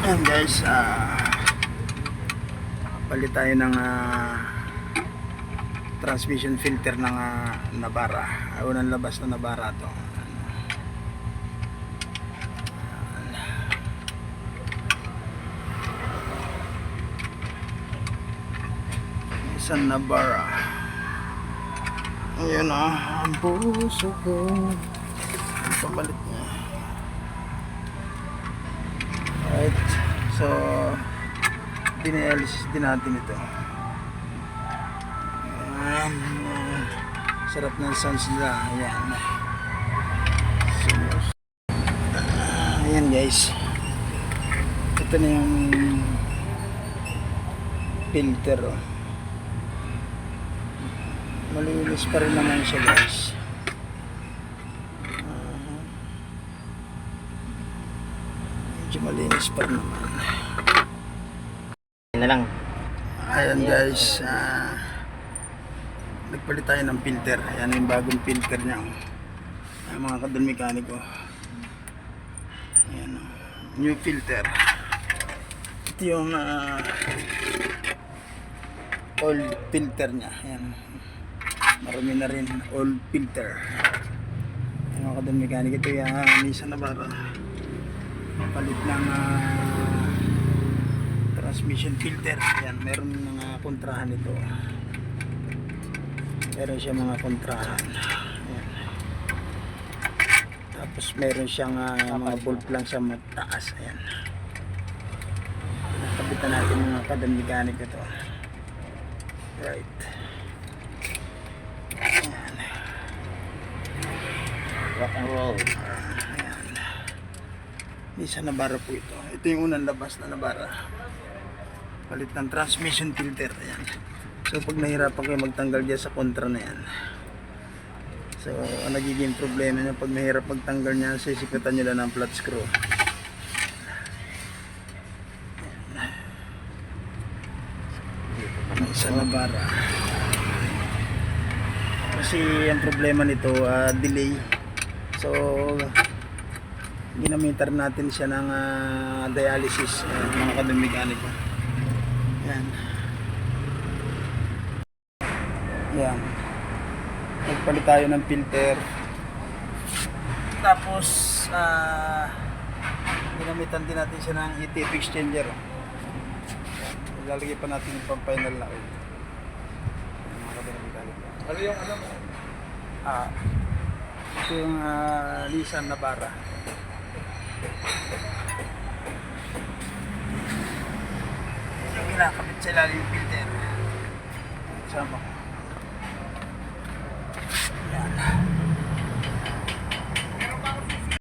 Ayan guys, palit tayo ng transmission filter ng Navara. Unang labas na Navara to. Isang Navara. Ayan ang puso ko. Ang papalit niya. Alright, so dinalysis din natin ito. Ayan, sarap ng sounds nila. Ayan. So, ayan guys, ito na yung filter. Malinis pa rin naman siya guys. Medyo malinis pa rin naman. Na lang. Ayan guys, nagpalit tayo ng filter. Ayan yung bagong filter niya. Ayan mga kadol mekaniko. Ayan, new filter. Ito yung old filter niya. Ayan, marami na rin old filter. Ayan mga kadol mekaniko. Ito yung Nissan Navara. Palit ng transmission filter. Ayan, meron mga kontrahan ito. Meron siya mga kontrahan. Ayan. Tapos meron siyang mga bolt lang sa mataas. Ayan. Nakabitan natin mga kadang mechanic ito. Right. Ayan. Rock and roll. Ayan. Nissan Navara po ito. Ito yung unang labas na Navara. Palit ng transmission filter. Ayan. So pag nahirapan kayo magtanggal dyan sa kontra na yan, so ang nagiging problema nyo pag mahirap magtanggal niya, sisikatan nyo lang ng flat screw. Nissan Navara. Kasi ang problema nito, delay. So ginamitan natin siya ng dialysis, mga kadang mekaniko. Yan. Yan. Nagpalit tayo ng filter. Tapos ginamitan din natin siya ng ETF exchanger. Ilalagay pa natin yung pang final na oil. Mga kadang mekaniko. Ano yung ano mo? Ito yung Nissan Navara. Yung kinakabit sa ilalim yung filter. Sama.